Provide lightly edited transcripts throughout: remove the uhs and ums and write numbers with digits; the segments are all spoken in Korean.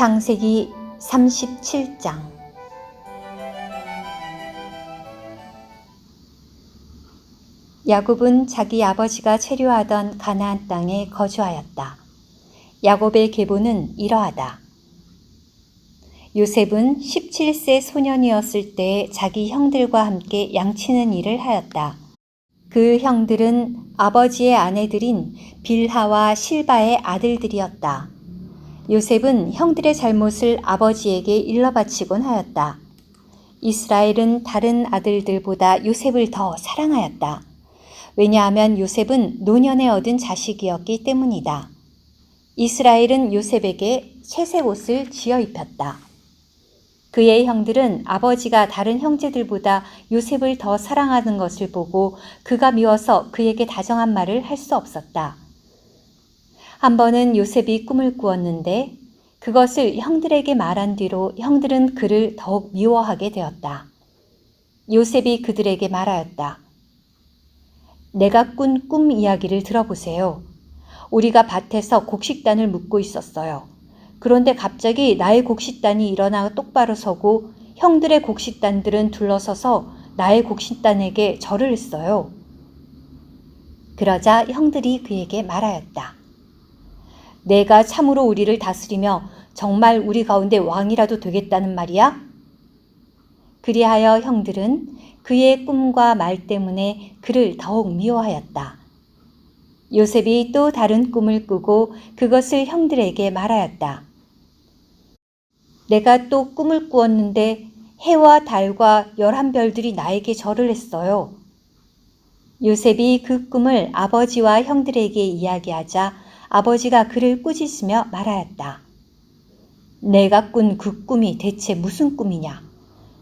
창세기 37장. 야곱은 자기 아버지가 체류하던 가나안 땅에 거주하였다. 야곱의 계보는 이러하다. 요셉은 17세 소년이었을 때 자기 형들과 함께 양치는 일을 하였다. 그 형들은 아버지의 아내들인 빌하와 실바의 아들들이었다. 요셉은 형들의 잘못을 아버지에게 일러바치곤 하였다. 이스라엘은 다른 아들들보다 요셉을 더 사랑하였다. 왜냐하면 요셉은 노년에 얻은 자식이었기 때문이다. 이스라엘은 요셉에게 채색 옷을 지어 입혔다. 그의 형들은 아버지가 다른 형제들보다 요셉을 더 사랑하는 것을 보고 그가 미워서 그에게 다정한 말을 할 수 없었다. 한 번은 요셉이 꿈을 꾸었는데 그것을 형들에게 말한 뒤로 형들은 그를 더욱 미워하게 되었다. 요셉이 그들에게 말하였다. 내가 꾼 꿈 이야기를 들어보세요. 우리가 밭에서 곡식단을 묶고 있었어요. 그런데 갑자기 나의 곡식단이 일어나 똑바로 서고 형들의 곡식단들은 둘러서서 나의 곡식단에게 절을 했어요. 그러자 형들이 그에게 말하였다. 내가 참으로 우리를 다스리며 정말 우리 가운데 왕이라도 되겠다는 말이야? 그리하여 형들은 그의 꿈과 말 때문에 그를 더욱 미워하였다. 요셉이 또 다른 꿈을 꾸고 그것을 형들에게 말하였다. 내가 또 꿈을 꾸었는데 해와 달과 11별들이 나에게 절을 했어요. 요셉이 그 꿈을 아버지와 형들에게 이야기하자 아버지가 그를 꾸짖으며 말하였다. 내가 꾼 그 꿈이 대체 무슨 꿈이냐?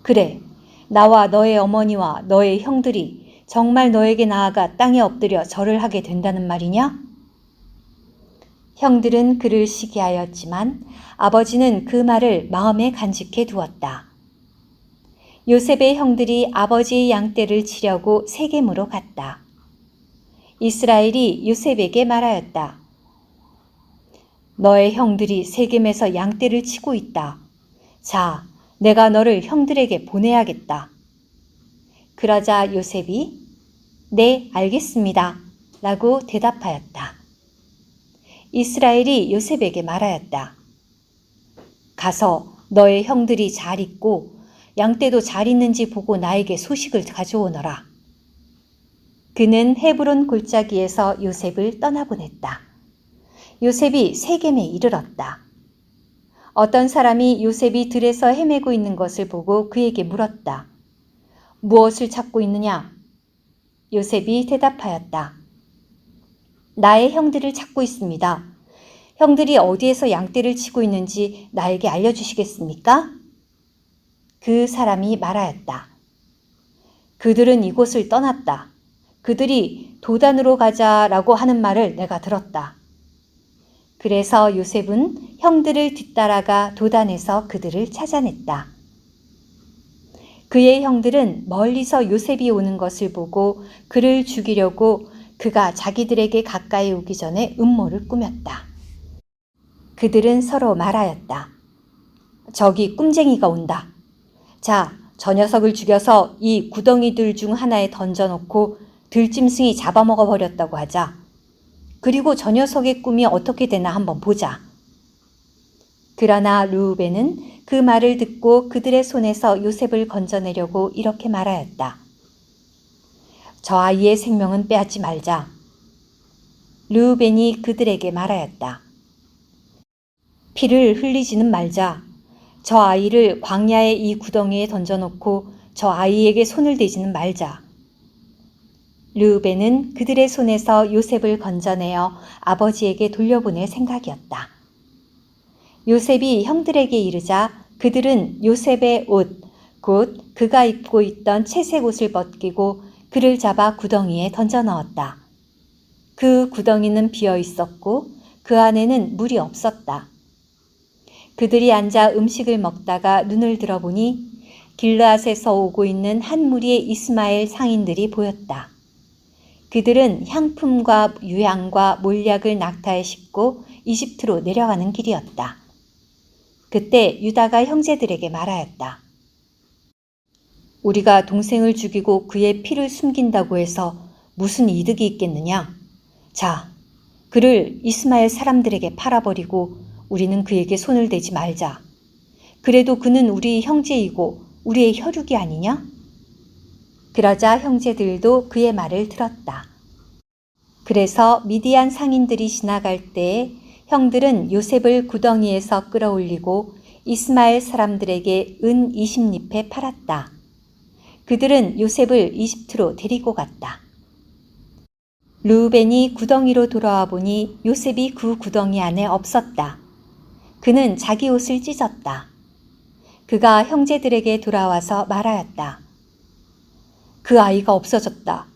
그래, 나와 너의 어머니와 너의 형들이 정말 너에게 나아가 땅에 엎드려 절을 하게 된다는 말이냐? 형들은 그를 시기하였지만 아버지는 그 말을 마음에 간직해 두었다. 요셉의 형들이 아버지의 양떼를 치려고 세겜으로 갔다. 이스라엘이 요셉에게 말하였다. 너의 형들이 세겜에서 양떼를 치고 있다. 자, 내가 너를 형들에게 보내야겠다. 그러자 요셉이 네, 알겠습니다. 라고 대답하였다. 이스라엘이 요셉에게 말하였다. 가서 너의 형들이 잘 있고 양떼도 잘 있는지 보고 나에게 소식을 가져오너라. 그는 헤브론 골짜기에서 요셉을 떠나보냈다. 요셉이 세겜에 이르렀다. 어떤 사람이 요셉이 들에서 헤매고 있는 것을 보고 그에게 물었다. 무엇을 찾고 있느냐? 요셉이 대답하였다. 나의 형들을 찾고 있습니다. 형들이 어디에서 양떼를 치고 있는지 나에게 알려주시겠습니까? 그 사람이 말하였다. 그들은 이곳을 떠났다. 그들이 도단으로 가자라고 하는 말을 내가 들었다. 그래서 요셉은 형들을 뒤따라가 도단에서 그들을 찾아냈다. 그의 형들은 멀리서 요셉이 오는 것을 보고 그를 죽이려고 그가 자기들에게 가까이 오기 전에 음모를 꾸몄다. 그들은 서로 말하였다. 저기 꿈쟁이가 온다. 자, 저 녀석을 죽여서 이 구덩이들 중 하나에 던져놓고 들짐승이 잡아먹어 버렸다고 하자. 그리고 저 녀석의 꿈이 어떻게 되나 한번 보자. 그러나 르우벤은 그 말을 듣고 그들의 손에서 요셉을 건져내려고 이렇게 말하였다. 저 아이의 생명은 빼앗지 말자. 르우벤이 그들에게 말하였다. 피를 흘리지는 말자. 저 아이를 광야의 이 구덩이에 던져놓고 저 아이에게 손을 대지는 말자. 르우벤은 그들의 손에서 요셉을 건져내어 아버지에게 돌려보낼 생각이었다. 요셉이 형들에게 이르자 그들은 요셉의 옷, 곧 그가 입고 있던 채색 옷을 벗기고 그를 잡아 구덩이에 던져 넣었다. 그 구덩이는 비어 있었고 그 안에는 물이 없었다. 그들이 앉아 음식을 먹다가 눈을 들어보니 길르앗에서 오고 있는 한 무리의 이스마엘 상인들이 보였다. 그들은 향품과 유향과 몰약을 낙타에 싣고 이집트로 내려가는 길이었다. 그때 유다가 형제들에게 말하였다. 우리가 동생을 죽이고 그의 피를 숨긴다고 해서 무슨 이득이 있겠느냐? 자, 그를 이스마엘 사람들에게 팔아버리고 우리는 그에게 손을 대지 말자. 그래도 그는 우리 형제이고 우리의 혈육이 아니냐? 그러자 형제들도 그의 말을 들었다. 그래서 미디안 상인들이 지나갈 때 형들은 요셉을 구덩이에서 끌어올리고 이스마엘 사람들에게 은 20립에 팔았다. 그들은 요셉을 이집트로 데리고 갔다. 르우벤이 구덩이로 돌아와 보니 요셉이 그 구덩이 안에 없었다. 그는 자기 옷을 찢었다. 그가 형제들에게 돌아와서 말하였다. 그 아이가 없어졌다.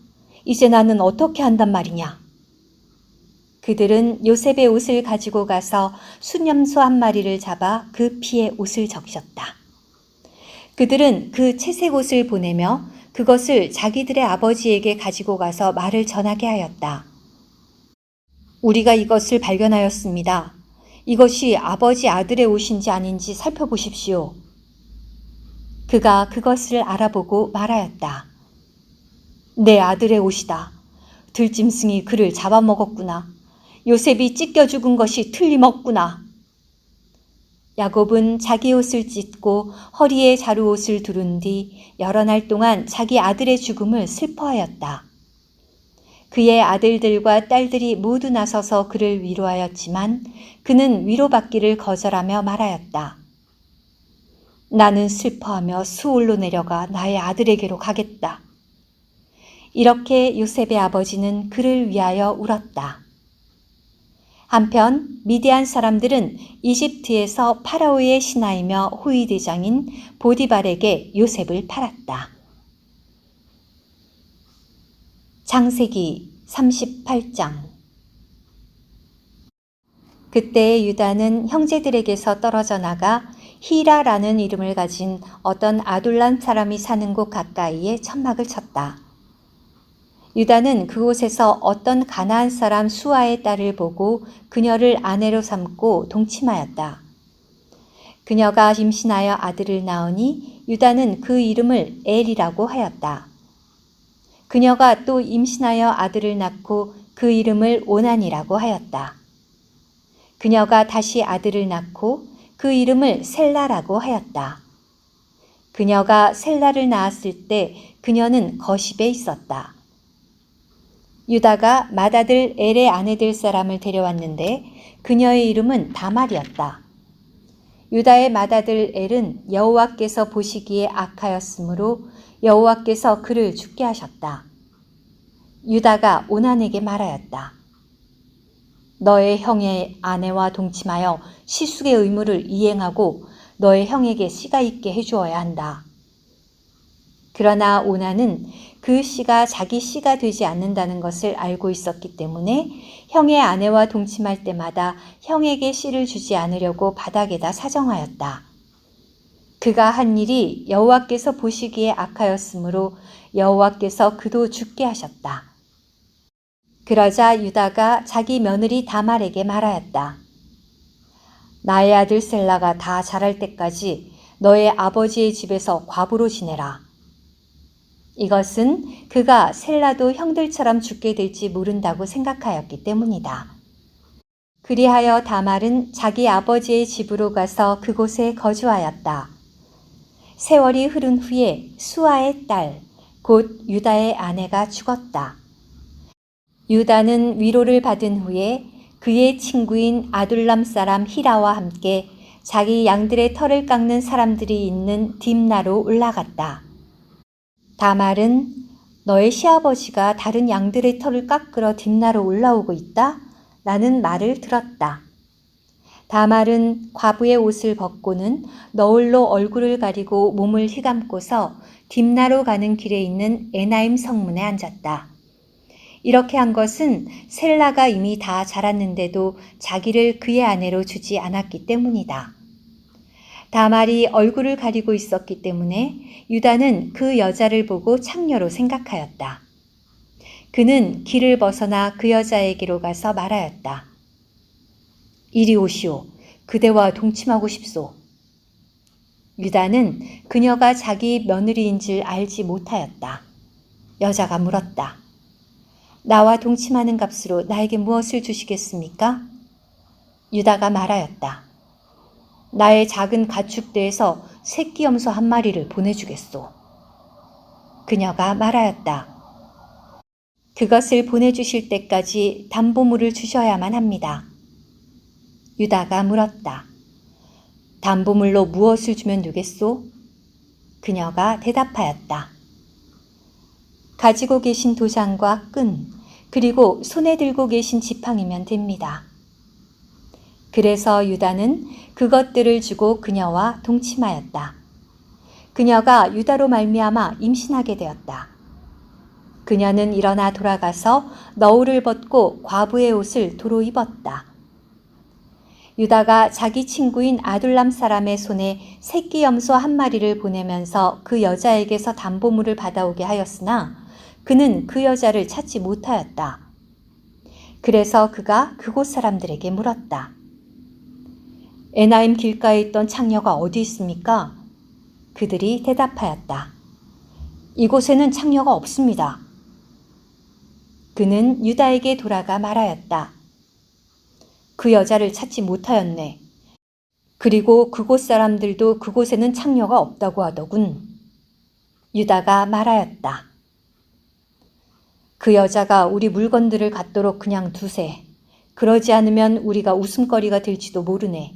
이제 나는 어떻게 한단 말이냐? 그들은 요셉의 옷을 가지고 가서 수염소 한 마리를 잡아 그 피에 옷을 적셨다. 그들은 그 채색 옷을 보내며 그것을 자기들의 아버지에게 가지고 가서 말을 전하게 하였다. 우리가 이것을 발견하였습니다. 이것이 아버지 아들의 옷인지 아닌지 살펴보십시오. 그가 그것을 알아보고 말하였다. 내 아들의 옷이다. 들짐승이 그를 잡아먹었구나. 요셉이 찢겨 죽은 것이 틀림없구나. 야곱은 자기 옷을 찢고 허리에 자루옷을 두른 뒤 여러 날 동안 자기 아들의 죽음을 슬퍼하였다. 그의 아들들과 딸들이 모두 나서서 그를 위로하였지만 그는 위로받기를 거절하며 말하였다. 나는 슬퍼하며 수올로 내려가 나의 아들에게로 가겠다. 이렇게 요셉의 아버지는 그를 위하여 울었다. 한편 미디안 사람들은 이집트에서 파라오의 신하이며 호위대장인 보디발에게 요셉을 팔았다. 창세기 38장. 그때 유다는 형제들에게서 떨어져 나가 히라라는 이름을 가진 어떤 아둘람 사람이 사는 곳 가까이에 천막을 쳤다. 유다는 그곳에서 어떤 가나안 사람 수아의 딸을 보고 그녀를 아내로 삼고 동침하였다. 그녀가 임신하여 아들을 낳으니 유다는 그 이름을 엘이라고 하였다. 그녀가 또 임신하여 아들을 낳고 그 이름을 오난이라고 하였다. 그녀가 다시 아들을 낳고 그 이름을 셀라라고 하였다. 그녀가 셀라를 낳았을 때 그녀는 거십에 있었다. 유다가 맏아들 엘의 아내 될 사람을 데려왔는데 그녀의 이름은 다말이었다. 유다의 맏아들 엘은 여호와께서 보시기에 악하였으므로 여호와께서 그를 죽게 하셨다. 유다가 오난에게 말하였다. 너의 형의 아내와 동침하여 시숙의 의무를 이행하고 너의 형에게 씨가 있게 해주어야 한다. 그러나 오난은 그 씨가 자기 씨가 되지 않는다는 것을 알고 있었기 때문에 형의 아내와 동침할 때마다 형에게 씨를 주지 않으려고 바닥에다 사정하였다. 그가 한 일이 여호와께서 보시기에 악하였으므로 여호와께서 그도 죽게 하셨다. 그러자 유다가 자기 며느리 다말에게 말하였다. 나의 아들 셀라가 다 자랄 때까지 너의 아버지의 집에서 과부로 지내라. 이것은 그가 셀라도 형들처럼 죽게 될지 모른다고 생각하였기 때문이다. 그리하여 다말은 자기 아버지의 집으로 가서 그곳에 거주하였다. 세월이 흐른 후에 수아의 딸, 곧 유다의 아내가 죽었다. 유다는 위로를 받은 후에 그의 친구인 아둘람 사람 히라와 함께 자기 양들의 털을 깎는 사람들이 있는 딥나로 올라갔다. 다말은 너의 시아버지가 다른 양들의 털을 깎으러 딥나로 올라오고 있다? 라는 말을 들었다. 다말은 과부의 옷을 벗고는 너울로 얼굴을 가리고 몸을 휘감고서 딥나로 가는 길에 있는 에나임 성문에 앉았다. 이렇게 한 것은 셀라가 이미 다 자랐는데도 자기를 그의 아내로 주지 않았기 때문이다. 다말이 얼굴을 가리고 있었기 때문에 유다는 그 여자를 보고 창녀로 생각하였다. 그는 길을 벗어나 그 여자에게로 가서 말하였다. 이리 오시오. 그대와 동침하고 싶소. 유다는 그녀가 자기 며느리인 줄 알지 못하였다. 여자가 물었다. 나와 동침하는 값으로 나에게 무엇을 주시겠습니까? 유다가 말하였다. 나의 작은 가축대에서 새끼 염소 한 마리를 보내주겠소. 그녀가 말하였다. 그것을 보내주실 때까지 담보물을 주셔야만 합니다. 유다가 물었다. 담보물로 무엇을 주면 되겠소? 그녀가 대답하였다. 가지고 계신 도장과 끈, 그리고 손에 들고 계신 지팡이면 됩니다. 그래서 유다는 그것들을 주고 그녀와 동침하였다. 그녀가 유다로 말미암아 임신하게 되었다. 그녀는 일어나 돌아가서 너울을 벗고 과부의 옷을 도로 입었다. 유다가 자기 친구인 아둘람 사람의 손에 새끼 염소 한 마리를 보내면서 그 여자에게서 담보물을 받아오게 하였으나 그는 그 여자를 찾지 못하였다. 그래서 그가 그곳 사람들에게 물었다. 에나임 길가에 있던 창녀가 어디 있습니까? 그들이 대답하였다. 이곳에는 창녀가 없습니다. 그는 유다에게 돌아가 말하였다. 그 여자를 찾지 못하였네. 그리고 그곳 사람들도 그곳에는 창녀가 없다고 하더군. 유다가 말하였다. 그 여자가 우리 물건들을 갖도록 그냥 두세. 그러지 않으면 우리가 웃음거리가 될지도 모르네.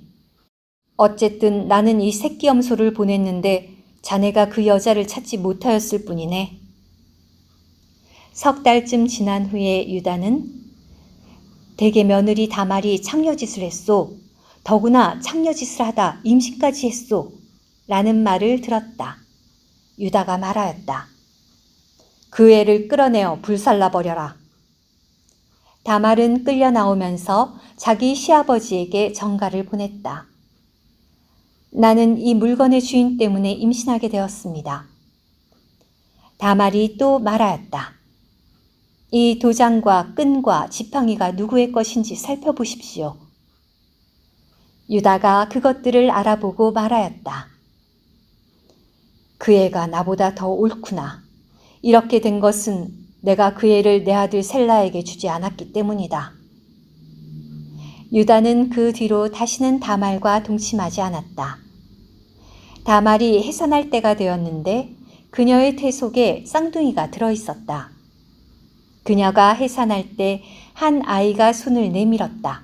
어쨌든 나는 이 새끼 염소를 보냈는데 자네가 그 여자를 찾지 못하였을 뿐이네. 석 달쯤 지난 후에 유다는 대개 며느리 다말이 창녀짓을 했소. 더구나 창녀짓을 하다 임신까지 했소. 라는 말을 들었다. 유다가 말하였다. 그 애를 끌어내어 불살라버려라. 다말은 끌려 나오면서 자기 시아버지에게 전가를 보냈다. 나는 이 물건의 주인 때문에 임신하게 되었습니다. 다말이 또 말하였다. 이 도장과 끈과 지팡이가 누구의 것인지 살펴보십시오. 유다가 그것들을 알아보고 말하였다. 그 애가 나보다 더 옳구나. 이렇게 된 것은 내가 그 애를 내 아들 셀라에게 주지 않았기 때문이다. 유다는 그 뒤로 다시는 다말과 동침하지 않았다. 다말이 해산할 때가 되었는데 그녀의 태 속에 쌍둥이가 들어있었다. 그녀가 해산할 때 한 아이가 손을 내밀었다.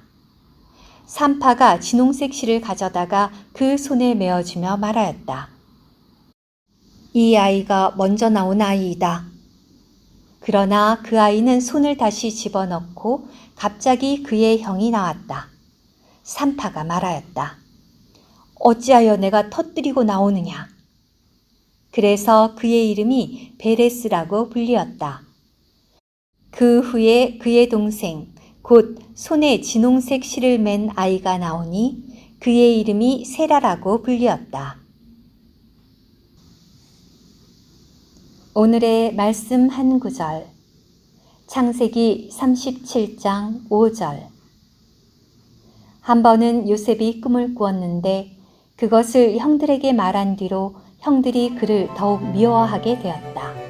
산파가 진홍색 실을 가져다가 그 손에 메어주며 말하였다. 이 아이가 먼저 나온 아이이다. 그러나 그 아이는 손을 다시 집어넣고 갑자기 그의 형이 나왔다. 산파가 말하였다. 어찌하여 내가 터뜨리고 나오느냐. 그래서 그의 이름이 베레스라고 불리었다. 그 후에 그의 동생 곧 손에 진홍색 실을 맨 아이가 나오니 그의 이름이 세라라고 불리었다. 오늘의 말씀 한 구절. 창세기 37장 5절. 한 번은 요셉이 꿈을 꾸었는데 그것을 형들에게 말한 뒤로 형들이 그를 더욱 미워하게 되었다.